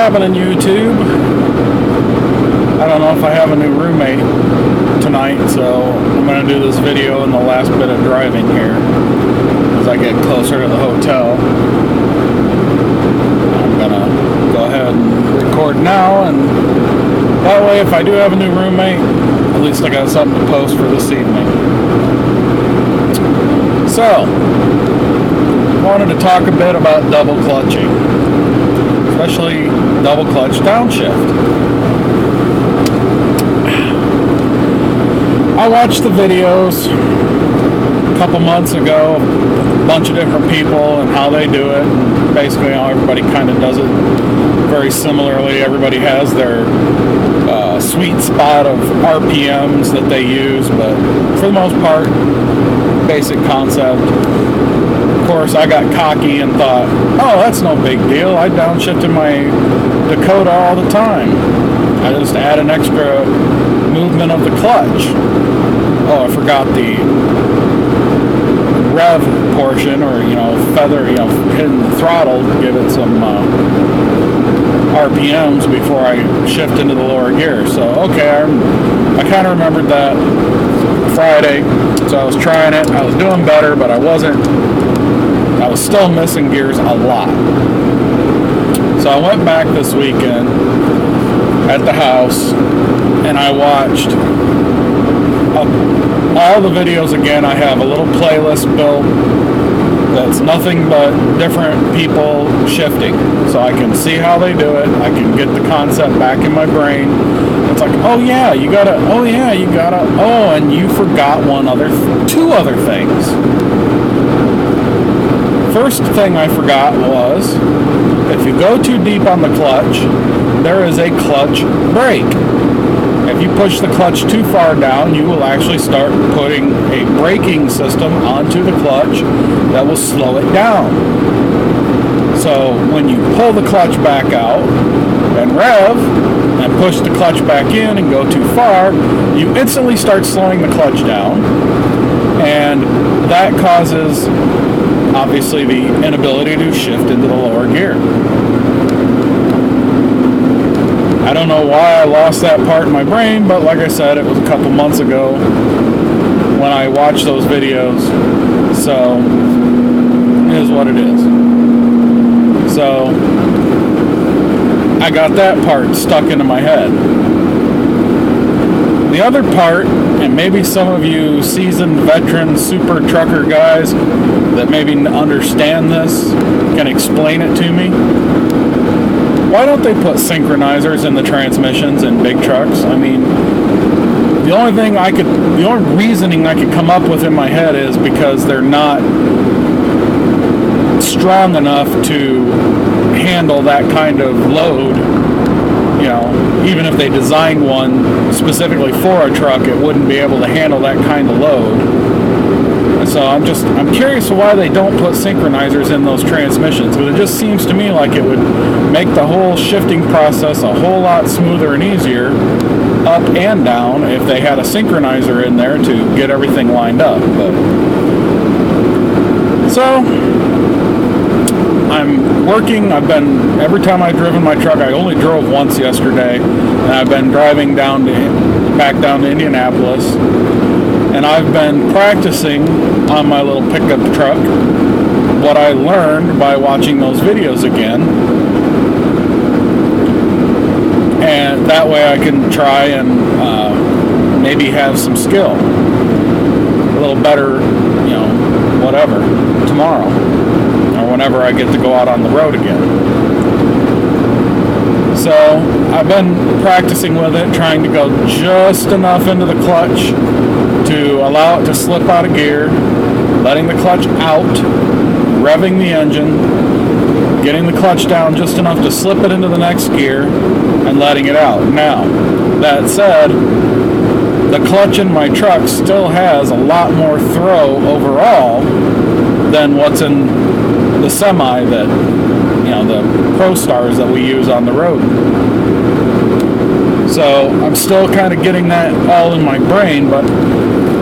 happening, YouTube? I don't know if I have a new roommate tonight, so I'm going to do this video in the last bit of driving here as I get closer to the hotel. I'm going to go ahead and record now, and that way if I do have a new roommate, at least I got something to post for this evening. So, I wanted to talk a bit about double clutching, especially double clutch downshift. I watched the videos a couple months ago, a bunch of different people and how they do it. And basically, everybody kind of does it very similarly. Everybody has their sweet spot of RPMs that they use, but for the most part, basic concept. Of course, I got cocky and thought, oh, that's no big deal. I downshift in my Dakota all the time. I just add an extra movement of the clutch. Oh, I forgot the rev portion, or feather, hitting the throttle to give it some RPMs before I shift into the lower gear. So okay, I kind of remembered that Friday, so I was trying it. I was doing better, but I was still missing gears a lot. So I went back this weekend at the house and I watched all the videos again. I have a little playlist built that's nothing but different people shifting, so I can see how they do it. I can get the concept back in my brain. It's like, oh yeah, you gotta, oh and you forgot two other things. First thing I forgot was, if you go too deep on the clutch, there is a clutch brake. If you push the clutch too far down, you will actually start putting a braking system onto the clutch that will slow it down. So when you pull the clutch back out and rev and push the clutch back in and go too far, you instantly start slowing the clutch down, and that causes obviously the inability to shift into the lower gear. I don't know why I lost that part in my brain, but like I said, it was a couple months ago when I watched those videos, so it is what it is. So I got that part stuck into my head. The other part, and maybe some of you seasoned veteran super trucker guys that maybe understand this can explain it to me. Why don't they put synchronizers in the transmissions in big trucks? I mean, the only reasoning I could come up with in my head is because they're not strong enough to handle that kind of load. Even if they designed one specifically for a truck, it wouldn't be able to handle that kind of load. So I'm curious why they don't put synchronizers in those transmissions, because it just seems to me like it would make the whole shifting process a whole lot smoother and easier up and down if they had a synchronizer in there to get everything lined up. So I'm working. Every time I've driven my truck, I only drove once yesterday, and I've been driving back down to Indianapolis, and I've been practicing on my little pickup truck what I learned by watching those videos again, and that way I can try and maybe have some skill, a little better, whatever, tomorrow, or whenever I get to go out on the road again. So I've been practicing with it, trying to go just enough into the clutch to allow it to slip out of gear, letting the clutch out, revving the engine, getting the clutch down just enough to slip it into the next gear, and letting it out. Now, that said, the clutch in my truck still has a lot more throw overall than what's in the semi that, the Pro Stars that we use on the road. So I'm still kind of getting that all in my brain, but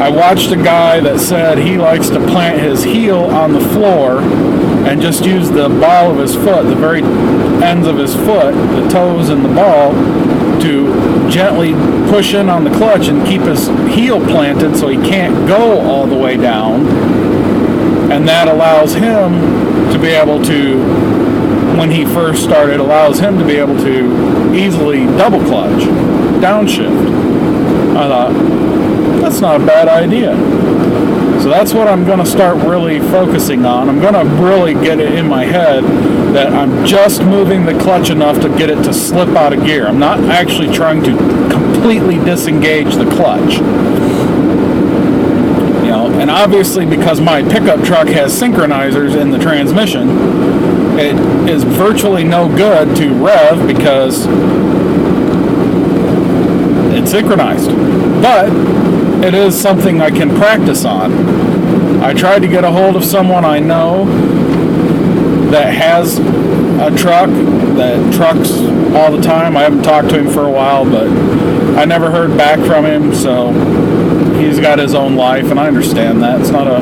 I watched a guy that said he likes to plant his heel on the floor and just use the ball of his foot, the very ends of his foot, the toes and the ball, to gently push in on the clutch and keep his heel planted so he can't go all the way down. And that allows him to be able to, when he first started, allows him to be able to easily double clutch, downshift. I thought, that's not a bad idea. So that's what I'm going to start really focusing on. I'm going to really get it in my head that I'm just moving the clutch enough to get it to slip out of gear. I'm not actually trying to completely disengage the clutch. You know, and obviously because my pickup truck has synchronizers in the transmission, it is virtually no good to rev because it's synchronized. But it is something I can practice on. I tried to get a hold of someone I know that has a truck that trucks all the time. I haven't talked to him for a while, but I never heard back from him, so he's got his own life, and I understand that. It's not a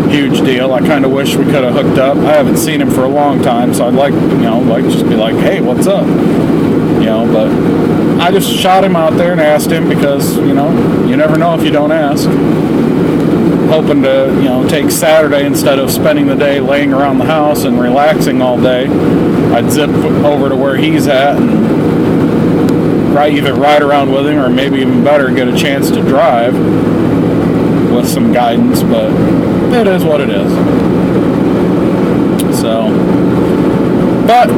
huge deal. I kind of wish we could have hooked up. I haven't seen him for a long time, so I'd like, just be like, hey, what's up? But I just shot him out there and asked him because, you never know if you don't ask. Hoping to, take Saturday instead of spending the day laying around the house and relaxing all day. I'd zip over to where he's at and either ride around with him or maybe even better, get a chance to drive with some guidance, but it is what it is. So, but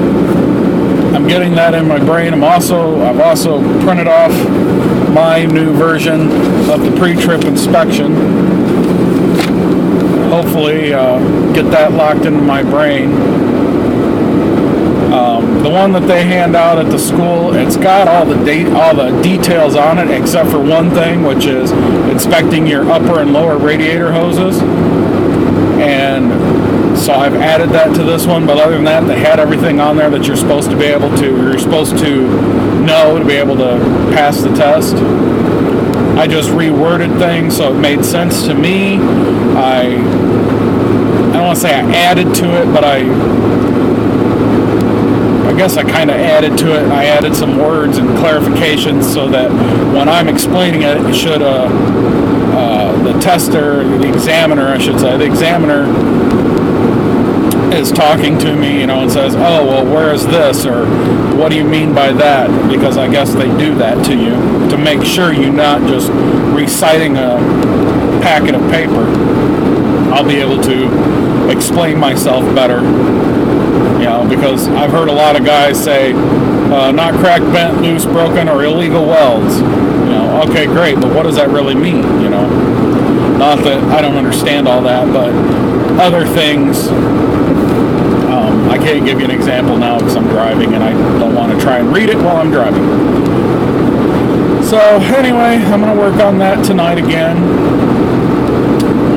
I'm getting that in my brain. I've also printed off my new version of the pre-trip inspection. Hopefully get that locked into my brain. The one that they hand out at the school, it's got all the details on it except for one thing, which is inspecting your upper and lower radiator hoses. And so I've added that to this one, but other than that, they had everything on there that you're supposed to be able to know to be able to pass the test. I just reworded things so it made sense to me. I don't want to say I added to it, but I guess I kind of added to it. I added some words and clarifications so that when I'm explaining it, it should, the tester, the examiner is talking to me, and says, oh, well, where is this? Or what do you mean by that? Because I guess they do that to you to make sure you're not just reciting a packet of paper. I'll be able to explain myself better. Because I've heard a lot of guys say, not cracked, bent, loose, broken, or illegal welds. Okay, great, but what does that really mean? Not that I don't understand all that, but other things, I can't give you an example now because I'm driving and I don't want to try and read it while I'm driving. So anyway, I'm going to work on that tonight again.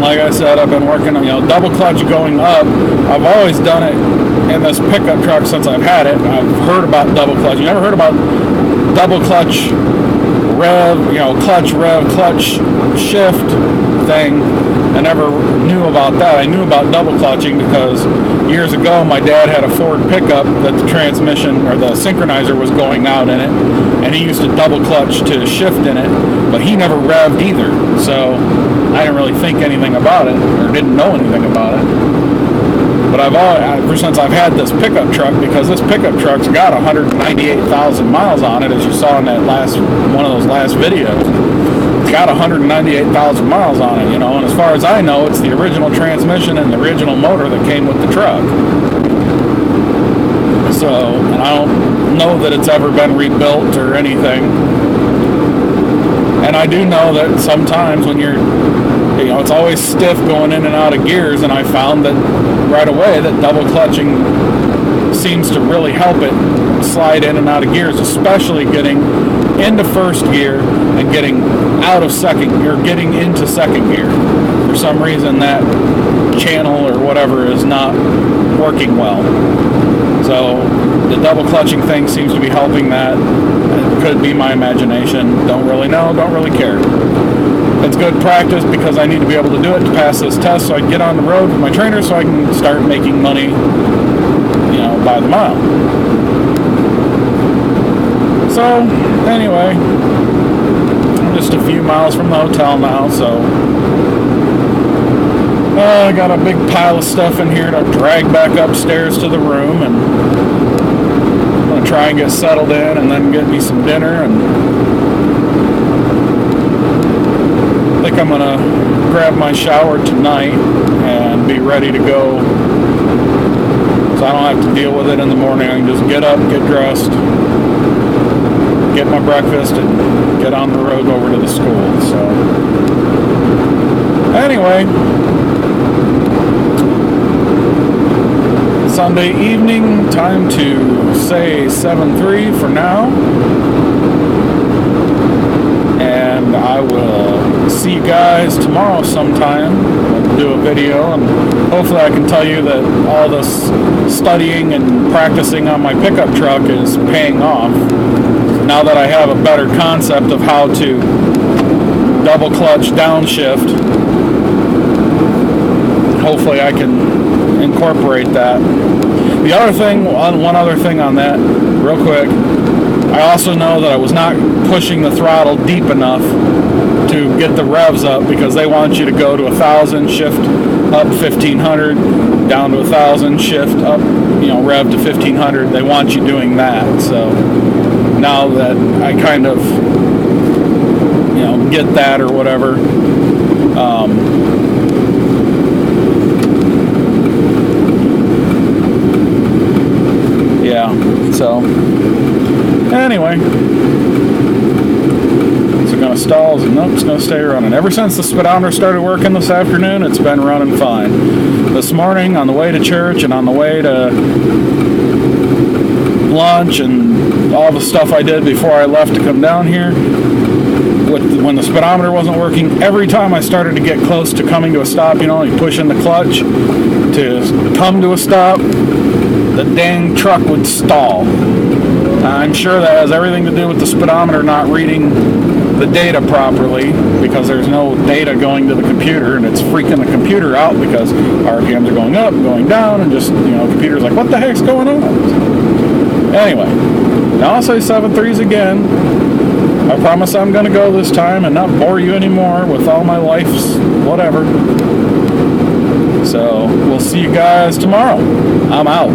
Like I said, I've been working on, double clutch going up. I've always done it in this pickup truck since I've had it. I've heard about double clutch. You never heard about double clutch rev, clutch rev, clutch shift thing. I never knew about that. I knew about double clutching because years ago my dad had a Ford pickup that the transmission or the synchronizer was going out in it, and he used to double clutch to shift in it, but he never revved either. So I didn't really think anything about it or didn't know anything about it. But ever since I've had this pickup truck, because this pickup truck's got 198,000 miles on it, as you saw in that one of those last videos. It's got 198,000 miles on it, and as far as I know, it's the original transmission and the original motor that came with the truck. So, and I don't know that it's ever been rebuilt or anything. And I do know that sometimes when it's always stiff going in and out of gears, and I found that right away that double clutching seems to really help it slide in and out of gears, especially getting into first gear and getting out of second gear, getting into second gear. For some reason that channel or whatever is not working well. So the double clutching thing seems to be helping that. It could be my imagination. Don't really know, don't really care. it's good practice because I need to be able to do it to pass this test so I can get on the road with my trainer so I can start making money, by the mile. So, anyway, I'm just a few miles from the hotel now, so I got a big pile of stuff in here to drag back upstairs to the room, and I'm going to try and get settled in and then get me some dinner, and I think I'm going to grab my shower tonight and be ready to go, so I don't have to deal with it in the morning. I can just get up, get dressed, get my breakfast, and get on the road over to the school. So anyway, Sunday evening, time to say 7:03 for now, and I will see you guys tomorrow sometime. I'll do a video, and hopefully I can tell you that all this studying and practicing on my pickup truck is paying off. Now that I have a better concept of how to double clutch downshift, hopefully I can incorporate that. The other thing, one other thing on that, real quick, I also know that I was not pushing the throttle deep enough to get the revs up, because they want you to go to 1,000, shift up 1,500, down to 1,000, shift up, rev to 1,500. They want you doing that. So now that I kind of, get that or whatever, so anyway, is it going to stall? Nope, it's going to stay running. Ever since the speedometer started working this afternoon, it's been running fine. This morning on the way to church and on the way to lunch and all the stuff I did before I left to come down here, when the speedometer wasn't working, every time I started to get close to coming to a stop, you push in the clutch to come to a stop, the dang truck would stall. I'm sure that has everything to do with the speedometer not reading the data properly, because there's no data going to the computer, and it's freaking the computer out because RPMs are going up, going down, and just, the computer's like, what the heck's going on? Anyway, now I'll say 7.3s again. I promise I'm going to go this time and not bore you anymore with all my life's whatever. So, we'll see you guys tomorrow. I'm out.